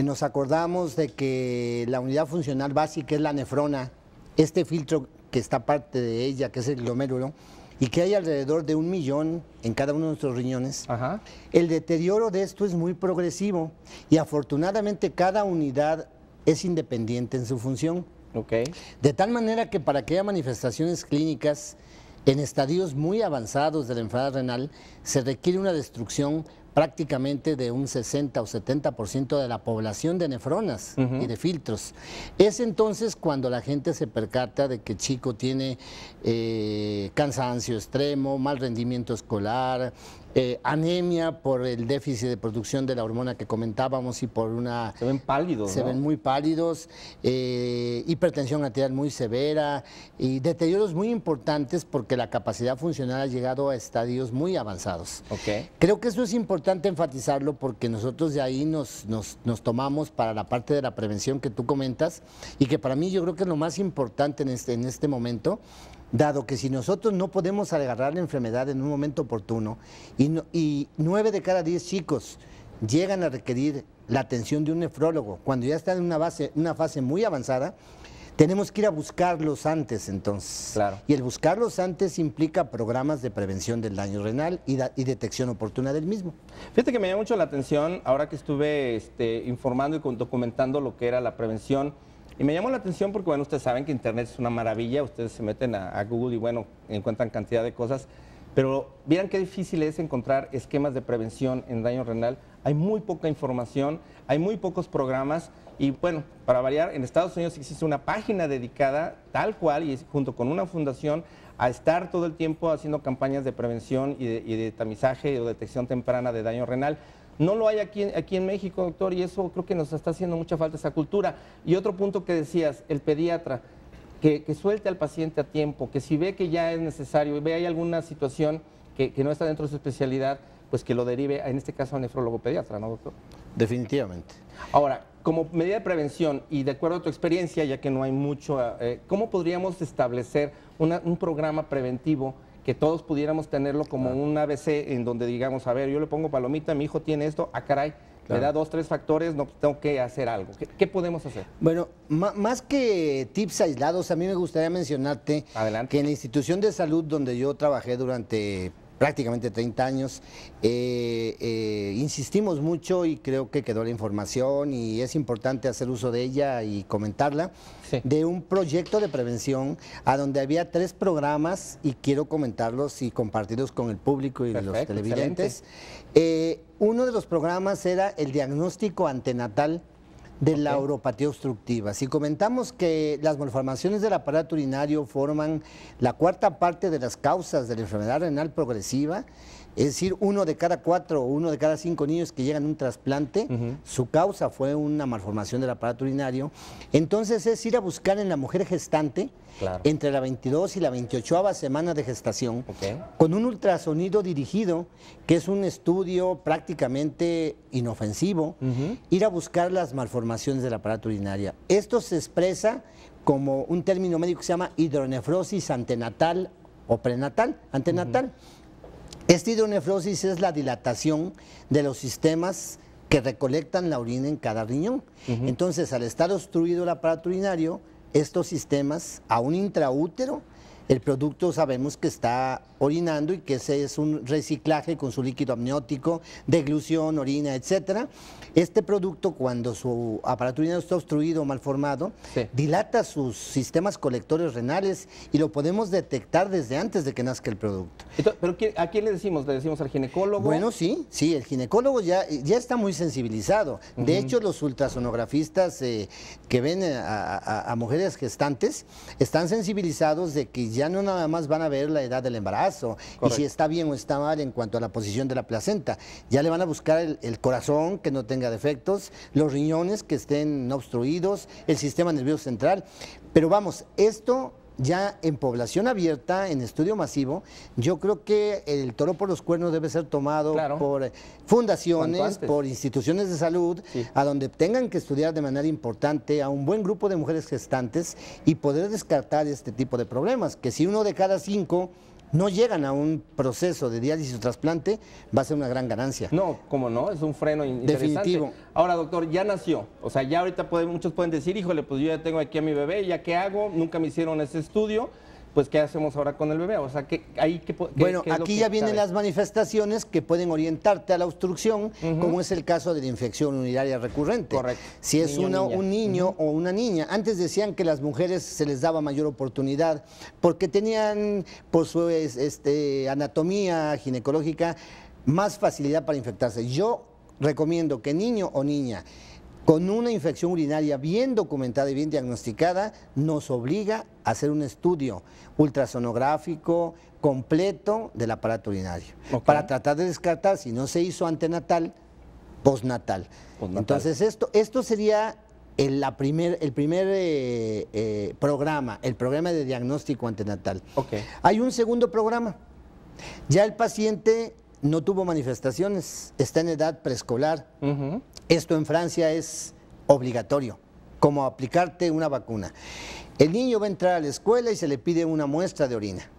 Speaker 3: nos acordamos de que la unidad funcional básica es la nefrona, este filtro que está parte de ella, que es el glomérulo, y que hay alrededor de 1 millón en cada uno de nuestros riñones, el deterioro de esto es muy progresivo y afortunadamente cada unidad es independiente en su función. De tal manera que para que haya manifestaciones clínicas en estadios muy avanzados de la enfermedad renal, se requiere una destrucción prácticamente de un 60 o 70% de la población de nefronas y de filtros. Es entonces cuando la gente se percata de que el chico tiene cansancio extremo, mal rendimiento escolar, anemia por el déficit de producción de la hormona que comentábamos y por una...
Speaker 2: Se ven pálidos,
Speaker 3: Se ven muy pálidos, hipertensión arterial muy severa y deterioros muy importantes porque la capacidad funcional ha llegado a estadios muy avanzados. Creo que eso es importante enfatizarlo porque nosotros de ahí nos tomamos para la parte de la prevención que tú comentas y que para mí yo creo que es lo más importante en este momento, dado que si nosotros no podemos agarrar la enfermedad en un momento oportuno y 9 de cada 10 chicos llegan a requerir la atención de un nefrólogo cuando ya están en una fase muy avanzada, tenemos que ir a buscarlos antes entonces. Y el buscarlos antes implica programas de prevención del daño renal y detección oportuna del mismo.
Speaker 2: Fíjate que me llamó mucho la atención ahora que estuve informando y documentando lo que era la prevención. Y me llamó la atención porque, bueno, ustedes saben que Internet es una maravilla, ustedes se meten a Google y, bueno, encuentran cantidad de cosas, pero vieran qué difícil es encontrar esquemas de prevención en daño renal. Hay muy poca información, hay muy pocos programas y, bueno, para variar, en Estados Unidos existe una página dedicada tal cual y junto con una fundación a estar todo el tiempo haciendo campañas de prevención y de tamizaje o detección temprana de daño renal. No lo hay aquí en México, doctor, y eso creo que nos está haciendo mucha falta esa cultura. Y otro punto que decías, el pediatra, que suelte al paciente a tiempo, que si ve que ya es necesario, ve hay alguna situación que no está dentro de su especialidad, pues que lo derive, en este caso, a nefrólogo pediatra, ¿no, doctor?
Speaker 3: Definitivamente.
Speaker 2: Ahora, como medida de prevención y de acuerdo a tu experiencia, ya que no hay mucho, ¿cómo podríamos establecer un programa preventivo que todos pudiéramos tenerlo como un ABC en donde digamos, a ver, yo le pongo palomita, mi hijo tiene esto, caray, le da 2, 3 factores, no, tengo que hacer algo. ¿Qué podemos hacer?
Speaker 3: Bueno, más que tips aislados, a mí me gustaría mencionarte que en la institución de salud donde yo trabajé durante prácticamente 30 años, insistimos mucho y creo que quedó la información y es importante hacer uso de ella y comentarla, de un proyecto de prevención a donde había 3 programas y quiero comentarlos y compartirlos con el público y los televidentes. Uno de los programas era el diagnóstico antenatal de la uropatía obstructiva. Si comentamos que las malformaciones del aparato urinario forman la 4ª parte de las causas de la enfermedad renal progresiva, es decir, 1 de cada 4 o 1 de cada 5 niños que llegan a un trasplante, su causa fue una malformación del aparato urinario. Entonces es ir a buscar en la mujer gestante, entre la 22 y la 28ª semana de gestación, con un ultrasonido dirigido, que es un estudio prácticamente inofensivo, ir a buscar las malformaciones del aparato urinario. Esto se expresa como un término médico que se llama hidronefrosis antenatal o prenatal, antenatal. Esta hidronefrosis es la dilatación de los sistemas que recolectan la orina en cada riñón. Entonces, al estar obstruido el aparato urinario, estos sistemas, a un intraútero, el producto sabemos que está orinando y que ese es un reciclaje con su líquido amniótico, deglución, orina, etcétera. Este producto, cuando su aparato urinario está obstruido o malformado, dilata sus sistemas colectores renales y lo podemos detectar desde antes de que nazca el producto.
Speaker 2: Entonces, ¿pero a quién le decimos? ¿Le decimos al ginecólogo?
Speaker 3: Bueno, sí, el ginecólogo ya está muy sensibilizado. De hecho, los ultrasonografistas que ven a mujeres gestantes están sensibilizados de que ya no nada más van a ver la edad del embarazo y si está bien o está mal en cuanto a la posición de la placenta. Ya le van a buscar el corazón que no tenga defectos, los riñones que estén no obstruidos, el sistema nervioso central. Pero vamos, esto ya en población abierta, en estudio masivo, yo creo que el toro por los cuernos debe ser tomado por fundaciones, por instituciones de salud, a donde tengan que estudiar de manera importante a un buen grupo de mujeres gestantes y poder descartar este tipo de problemas, que si 1 de cada 5 no llegan a un proceso de diálisis o trasplante, va a ser una gran ganancia.
Speaker 2: No, ¿cómo no? Es un freno interesante.
Speaker 3: Definitivo.
Speaker 2: Ahora, doctor, ya nació. O sea, ya ahorita muchos pueden decir, híjole, pues yo ya tengo aquí a mi bebé, ¿ya qué hago? Nunca me hicieron ese estudio. Pues, ¿qué hacemos ahora con el bebé? O sea,
Speaker 3: bueno, aquí ya vienen las manifestaciones que pueden orientarte a la obstrucción, como es el caso de la infección urinaria recurrente.
Speaker 2: Correcto.
Speaker 3: Si es un niño o una niña. Antes decían que las mujeres se les daba mayor oportunidad porque tenían, por su anatomía ginecológica, más facilidad para infectarse. Yo recomiendo que niño o niña con una infección urinaria bien documentada y bien diagnosticada, nos obliga a hacer un estudio ultrasonográfico completo del aparato urinario, para tratar de descartar si no se hizo antenatal, postnatal. Entonces esto sería el primer programa, el programa de diagnóstico antenatal. Hay un segundo programa. Ya el paciente no tuvo manifestaciones, está en edad preescolar. Esto en Francia es obligatorio, como aplicarte una vacuna. El niño va a entrar a la escuela y se le pide una muestra de orina.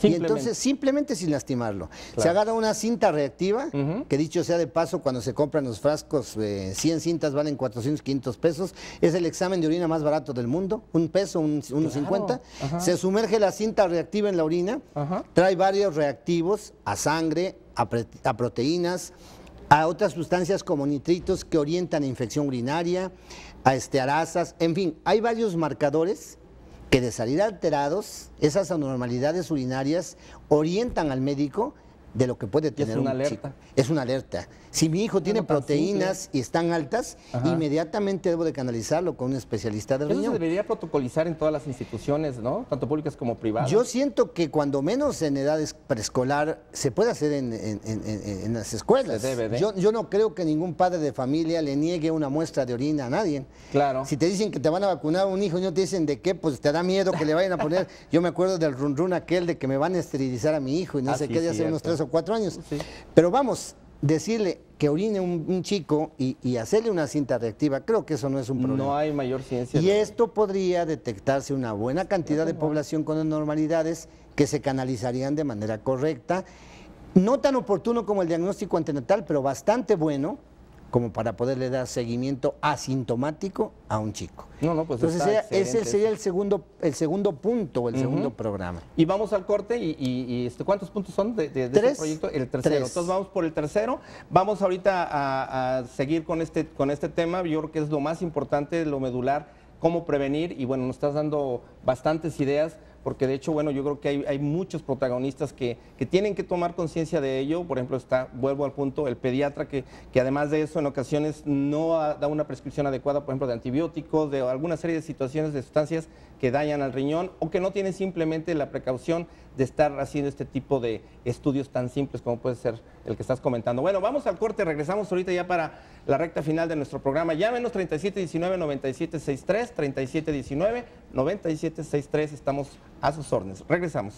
Speaker 3: Y entonces, simplemente sin lastimarlo, se agarra una cinta reactiva, que dicho sea de paso, cuando se compran los frascos, 100 cintas valen 400, 500 pesos, es el examen de orina más barato del mundo, un peso, unos 50, se sumerge la cinta reactiva en la orina, trae varios reactivos a sangre, a proteínas, a otras sustancias como nitritos que orientan a infección urinaria, a estearasas, en fin, hay varios marcadores que de salir alterados, esas anormalidades urinarias orientan al médico de lo que puede tener un chico. Es una alerta. Si mi hijo tiene proteínas y están altas, inmediatamente debo de canalizarlo con un especialista del riñón.
Speaker 2: Eso se debería protocolizar en todas las instituciones, ¿no? Tanto públicas como privadas.
Speaker 3: Yo siento que cuando menos en edades preescolar se puede hacer en las escuelas.
Speaker 2: Se debe de.
Speaker 3: Yo no creo que ningún padre de familia le niegue una muestra de orina a nadie.
Speaker 2: Claro.
Speaker 3: Si te dicen que te van a vacunar a un hijo y no te dicen de qué, pues te da miedo que le vayan a poner. Yo me acuerdo del run aquel de que me van a esterilizar a mi hijo y no sé qué, de hace unos 3 o 4 años.
Speaker 2: Sí.
Speaker 3: Pero vamos, decirle que orine un chico y hacerle una cinta reactiva, creo que eso no es un problema.
Speaker 2: No hay mayor ciencia.
Speaker 3: Y esto podría detectarse una buena cantidad de población con anormalidades que se canalizarían de manera correcta, no tan oportuno como el diagnóstico antenatal, pero bastante bueno como para poderle dar seguimiento asintomático a un chico.
Speaker 2: No, pues
Speaker 3: entonces ese sería
Speaker 2: eso.
Speaker 3: el segundo punto, el segundo programa.
Speaker 2: Y vamos al corte y ¿cuántos puntos son de este proyecto? El tercero.
Speaker 3: 3.
Speaker 2: Entonces vamos por el tercero. Vamos ahorita a seguir con este tema. Yo creo que es lo más importante, lo medular, cómo prevenir. Y bueno, nos estás dando bastantes ideas, porque de hecho, bueno, yo creo que hay muchos protagonistas que tienen que tomar conciencia de ello. Por ejemplo, vuelvo al punto, el pediatra que además de eso en ocasiones no da una prescripción adecuada, por ejemplo, de antibióticos, de alguna serie de situaciones, de sustancias que dañan al riñón, o que no tiene simplemente la precaución de estar haciendo este tipo de estudios tan simples como puede ser el que estás comentando. Bueno, vamos al corte, regresamos ahorita ya para la recta final de nuestro programa. Llámenos 3719-9763, 3719-9763, estamos a sus órdenes. Regresamos.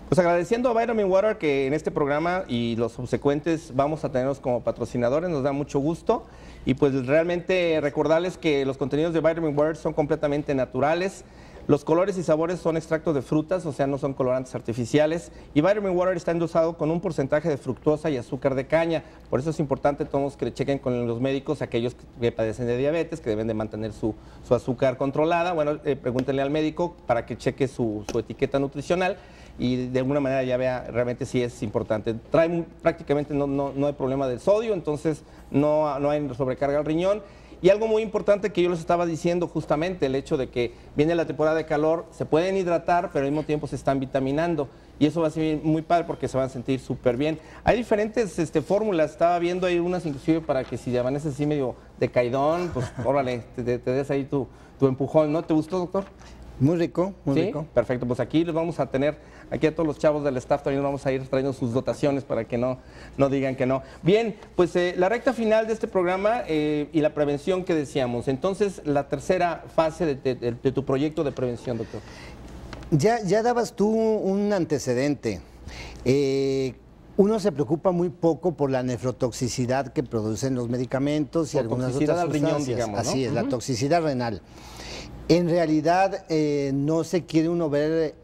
Speaker 2: Pues agradeciendo a Vitamin Water que en este programa y los subsecuentes vamos a tenerlos como patrocinadores, nos da mucho gusto. Y pues realmente recordarles que los contenidos de Vitamin Water son completamente naturales. Los colores y sabores son extractos de frutas, o sea, no son colorantes artificiales. Y Vitamin Water está endosado con un porcentaje de fructosa y azúcar de caña. Por eso es importante todos que le chequen con los médicos, aquellos que padecen de diabetes, que deben de mantener su azúcar controlada. Bueno, pregúntenle al médico para que cheque su etiqueta nutricional y de alguna manera ya vea realmente si es importante. Prácticamente no hay problema del sodio, entonces no hay sobrecarga al riñón. Y algo muy importante que yo les estaba diciendo justamente, el hecho de que viene la temporada de calor, se pueden hidratar, pero al mismo tiempo se están vitaminando. Y eso va a ser muy padre porque se van a sentir súper bien. Hay diferentes fórmulas, estaba viendo ahí unas inclusive para que si amaneces así medio decaidón, pues órale, te des ahí tu empujón, ¿no? ¿Te gustó, doctor?
Speaker 3: Muy rico, muy rico.
Speaker 2: Perfecto, pues aquí los vamos a tener, aquí a todos los chavos del staff también vamos a ir trayendo sus dotaciones para que no digan que no. Bien, pues la recta final de este programa y la prevención que decíamos. Entonces, la tercera fase de tu proyecto de prevención, doctor.
Speaker 3: Ya dabas tú un antecedente. Uno se preocupa muy poco por la nefrotoxicidad que producen los medicamentos y algunas otras sustancias.
Speaker 2: Riñón, digamos, ¿no?
Speaker 3: Así es, la toxicidad renal. En realidad no se quiere uno ver,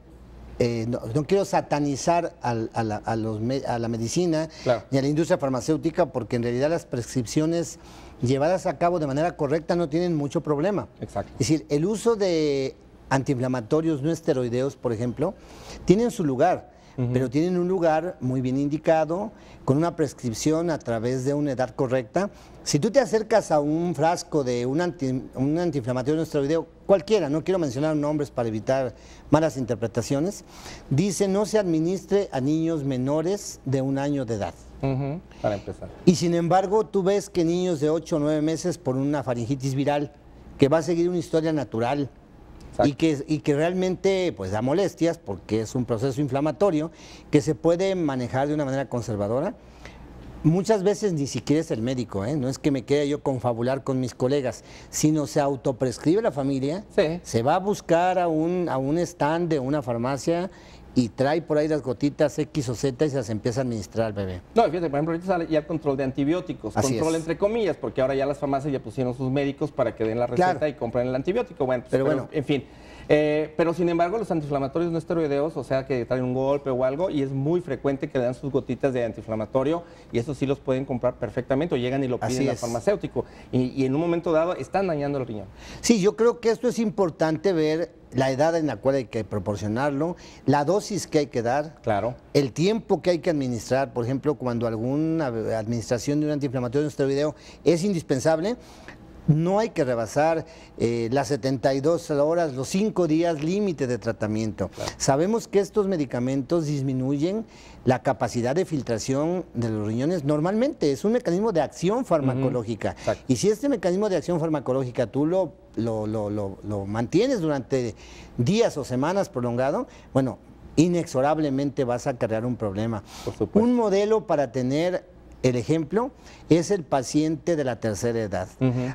Speaker 3: no quiero satanizar a la medicina, claro, ni a la industria farmacéutica, porque en realidad las prescripciones llevadas a cabo de manera correcta no tienen mucho problema.
Speaker 2: Exacto.
Speaker 3: Es decir, el uso de antiinflamatorios no esteroideos, por ejemplo, tienen su lugar, pero tienen un lugar muy bien indicado, con una prescripción a través de una edad correcta. Si tú te acercas a un frasco de un antiinflamatorio no esteroideo, cualquiera, no quiero mencionar nombres para evitar malas interpretaciones, dice no se administre a niños menores de 1 año de edad.
Speaker 2: Para empezar.
Speaker 3: Y sin embargo, tú ves que niños de 8 o 9 meses por una faringitis viral, que va a seguir una historia natural, y que realmente pues da molestias porque es un proceso inflamatorio que se puede manejar de una manera conservadora. Muchas veces ni siquiera es el médico, no es que me quede yo confabular con mis colegas, sino se autoprescribe la familia, se va a buscar a un stand de una farmacia y trae por ahí las gotitas X o Z y se las empieza a administrar al bebé.
Speaker 2: No, fíjate, por ejemplo, ahorita sale ya el control de antibióticos,
Speaker 3: Así
Speaker 2: control
Speaker 3: es.
Speaker 2: Entre comillas, porque ahora ya las farmacias ya pusieron sus médicos para que den la receta, claro, y compren el antibiótico. Bueno, pero en fin. Pero sin embargo los antiinflamatorios no esteroideos, o sea que traen un golpe o algo, y es muy frecuente que le dan sus gotitas de antiinflamatorio, y eso sí los pueden comprar perfectamente, o llegan y lo piden al farmacéutico, y en un momento dado están dañando el riñón.
Speaker 3: Sí, yo creo que esto es importante ver la edad en la cual hay que proporcionarlo, la dosis que hay que dar,
Speaker 2: claro,
Speaker 3: el tiempo que hay que administrar. Por ejemplo, cuando alguna administración de un antiinflamatorio no esteroideo es indispensable, No hay que rebasar las 72 horas, los 5 días límite de tratamiento.
Speaker 2: Claro.
Speaker 3: Sabemos que estos medicamentos disminuyen la capacidad de filtración de los riñones. Normalmente es un mecanismo de acción farmacológica.
Speaker 2: Exacto.
Speaker 3: Y si este mecanismo de acción farmacológica tú lo mantienes durante días o semanas prolongado, bueno, inexorablemente vas a crear un problema.
Speaker 2: Por supuesto.
Speaker 3: Un modelo para tener el ejemplo es el paciente de la tercera edad.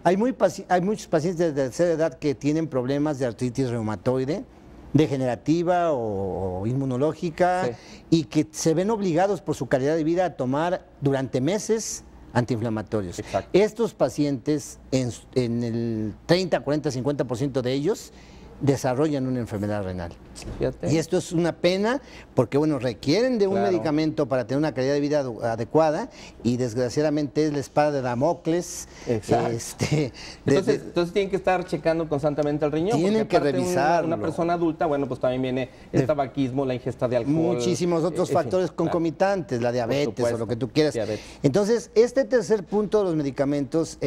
Speaker 3: Hay muchos pacientes de tercera edad que tienen problemas de artritis reumatoide, degenerativa o inmunológica,
Speaker 2: Sí.
Speaker 3: y que se ven obligados por su calidad de vida a tomar durante meses antiinflamatorios.
Speaker 2: Exacto.
Speaker 3: Estos pacientes, en el 30, 40, 50% de ellos, desarrollan una enfermedad renal.
Speaker 2: Fíjate.
Speaker 3: Y esto es una pena porque, bueno, requieren de un
Speaker 2: Claro.
Speaker 3: medicamento para tener una calidad de vida adecuada, y desgraciadamente es la espada de Damocles.
Speaker 2: Exacto. Entonces tienen que estar checando constantemente el riñón.
Speaker 3: Tienen
Speaker 2: porque
Speaker 3: que
Speaker 2: aparte
Speaker 3: revisarlo.
Speaker 2: Una persona adulta, bueno, pues también viene el tabaquismo, la ingesta de alcohol.
Speaker 3: Muchísimos otros
Speaker 2: en fin,
Speaker 3: factores
Speaker 2: claro.
Speaker 3: concomitantes, la diabetes
Speaker 2: supuesto,
Speaker 3: o lo que tú quieras.
Speaker 2: diabetes.
Speaker 3: Entonces, este tercer punto de los medicamentos,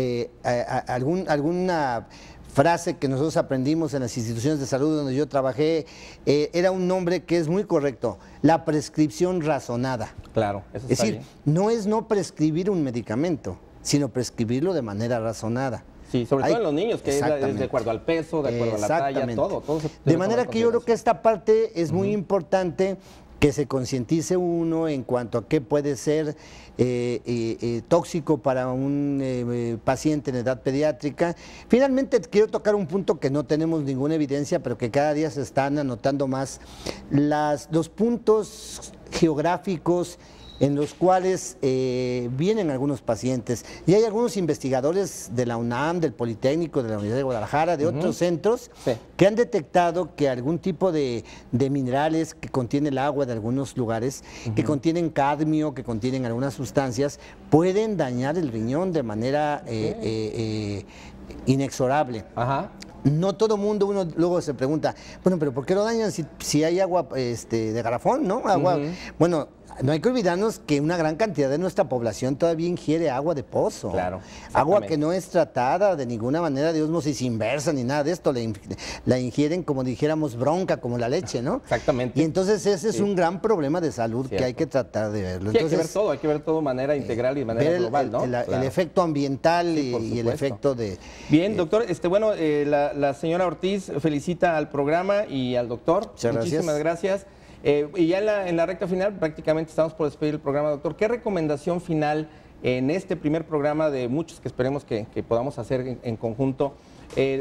Speaker 3: alguna frase que nosotros aprendimos en las instituciones de salud donde yo trabajé, era un nombre que es muy correcto: la prescripción razonada.
Speaker 2: Claro, eso
Speaker 3: Es
Speaker 2: está
Speaker 3: decir,
Speaker 2: bien.
Speaker 3: no es no prescribir un medicamento, sino prescribirlo de manera razonada.
Speaker 2: Sí, sobre todo en los niños, que es
Speaker 3: Exactamente.
Speaker 2: de acuerdo al peso, de acuerdo a la talla,
Speaker 3: Exactamente.
Speaker 2: todo se
Speaker 3: De
Speaker 2: debe
Speaker 3: manera
Speaker 2: tomar
Speaker 3: que yo creo que
Speaker 2: consideración.
Speaker 3: esta parte es muy importante, que se concientice uno en cuanto a qué puede ser tóxico para un paciente en edad pediátrica. Finalmente quiero tocar un punto que no tenemos ninguna evidencia, pero que cada día se están anotando más: los puntos geográficos en los cuales vienen algunos pacientes. Y hay algunos investigadores de la UNAM, del Politécnico, de la Universidad de Guadalajara, de otros centros,
Speaker 2: Sí.
Speaker 3: que han detectado que algún tipo de minerales que contiene el agua de algunos lugares, que contienen cadmio, que contienen algunas sustancias, pueden dañar el riñón de manera inexorable.
Speaker 2: Ajá.
Speaker 3: No todo mundo, uno luego se pregunta, bueno, pero ¿por qué lo dañan si hay agua de garrafón, ¿no? Agua, bueno, no hay que olvidarnos que una gran cantidad de nuestra población todavía ingiere agua de pozo.
Speaker 2: Claro,
Speaker 3: Agua
Speaker 2: exactamente.
Speaker 3: que no es tratada de ninguna manera de ósmosis inversa ni nada de esto, la ingieren como dijéramos bronca, como la leche, ¿no?
Speaker 2: Exactamente.
Speaker 3: Y entonces ese es un gran problema de salud que
Speaker 2: Cierto.
Speaker 3: hay que tratar de verlo.
Speaker 2: Sí,
Speaker 3: Entonces,
Speaker 2: hay que ver todo de manera integral y de manera
Speaker 3: ver
Speaker 2: global, ¿no?
Speaker 3: el
Speaker 2: Claro.
Speaker 3: efecto ambiental
Speaker 2: Sí, por
Speaker 3: y el
Speaker 2: supuesto.
Speaker 3: efecto de...
Speaker 2: Bien, doctor, bueno, la señora Ortiz felicita al programa y al doctor.
Speaker 3: Muchas
Speaker 2: Muchísimas gracias. Y ya en la recta final, prácticamente estamos por despedir el programa, doctor. ¿Qué recomendación final en este primer programa de muchos que esperemos que podamos hacer en conjunto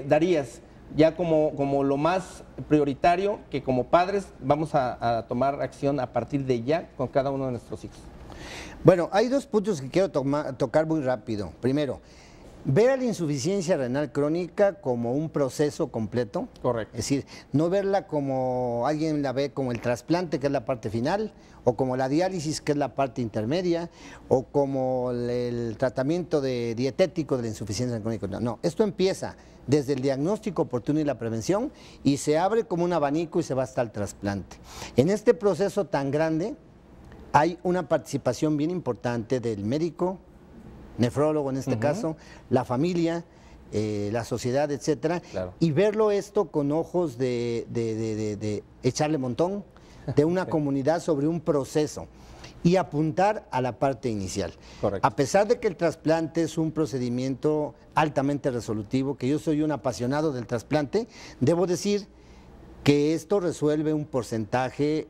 Speaker 2: darías ya como lo más prioritario, que como padres vamos a tomar acción a partir de ya con cada uno de nuestros hijos?
Speaker 3: Bueno, hay dos puntos que quiero tocar muy rápido. Primero, ver a la insuficiencia renal crónica como un proceso completo.
Speaker 2: Correcto.
Speaker 3: Es decir, no verla como alguien la ve como el trasplante, que es la parte final, o como la diálisis, que es la parte intermedia, o como el tratamiento dietético de la insuficiencia renal crónica. No, esto empieza desde el diagnóstico oportuno y la prevención, y se abre como un abanico y se va hasta el trasplante. En este proceso tan grande hay una participación bien importante del médico, nefrólogo en este caso, la familia, la sociedad, etcétera,
Speaker 2: Claro.
Speaker 3: y verlo esto con ojos de echarle montón, de una comunidad sobre un proceso, y apuntar a la parte inicial.
Speaker 2: Correcto.
Speaker 3: A pesar de que el trasplante es un procedimiento altamente resolutivo, que yo soy un apasionado del trasplante, debo decir que esto resuelve un porcentaje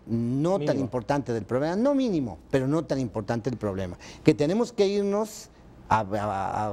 Speaker 3: no tan
Speaker 2: Mínimo.
Speaker 3: importante del problema, no mínimo, pero no tan importante el problema, que tenemos que irnos a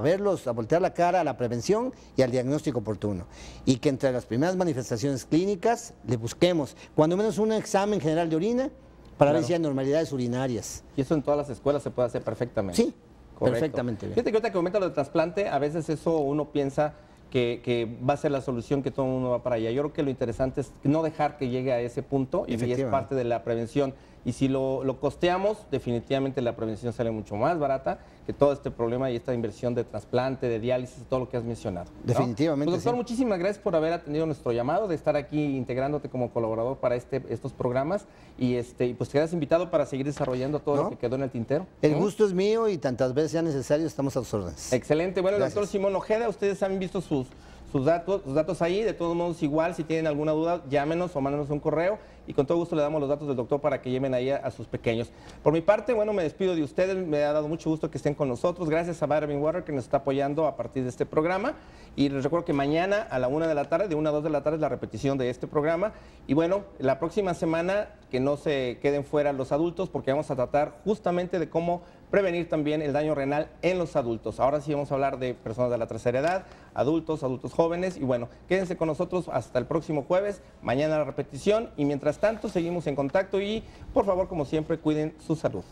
Speaker 3: verlos, a voltear la cara a la prevención y al diagnóstico oportuno, y que entre las primeras manifestaciones clínicas le busquemos cuando menos un examen general de orina para ver
Speaker 2: Claro.
Speaker 3: si hay anormalidades urinarias.
Speaker 2: Y eso en todas las escuelas se puede hacer perfectamente.
Speaker 3: Sí, perfectamente bien.
Speaker 2: Fíjate que ahorita que comenta lo del trasplante, a veces eso uno piensa que va a ser la solución, que todo el mundo va para allá. Yo creo que lo interesante es no dejar que llegue a ese punto y es parte de la prevención. Y si lo costeamos, definitivamente la prevención sale mucho más barata que todo este problema y esta inversión de trasplante, de diálisis, todo lo que has mencionado, ¿no?
Speaker 3: Definitivamente.
Speaker 2: Pues, doctor, muchísimas gracias por haber atendido nuestro llamado, de estar aquí integrándote como colaborador para estos programas y pues quedas invitado para seguir desarrollando todo lo que quedó en el tintero.
Speaker 3: El gusto es mío y tantas veces sea necesario estamos a sus órdenes.
Speaker 2: Excelente. Bueno, el doctor Simón Ojeda, ustedes han visto sus datos ahí. De todos modos, igual, si tienen alguna duda, llámenos o mándenos un correo y con todo gusto le damos los datos del doctor para que lleven ahí a sus pequeños. Por mi parte, bueno, me despido de ustedes. Me ha dado mucho gusto que estén con nosotros. Gracias a Vitamin Water que nos está apoyando a partir de este programa. Y les recuerdo que mañana a la 1 de la tarde, de 1 a 2 de la tarde, es la repetición de este programa. Y bueno, la próxima semana que no se queden fuera los adultos porque vamos a tratar justamente de cómo prevenir también el daño renal en los adultos. Ahora sí vamos a hablar de personas de la tercera edad, adultos jóvenes. Y bueno, quédense con nosotros hasta el próximo jueves. Mañana la repetición. Y mientras tanto, seguimos en contacto y por favor, como siempre, cuiden su salud.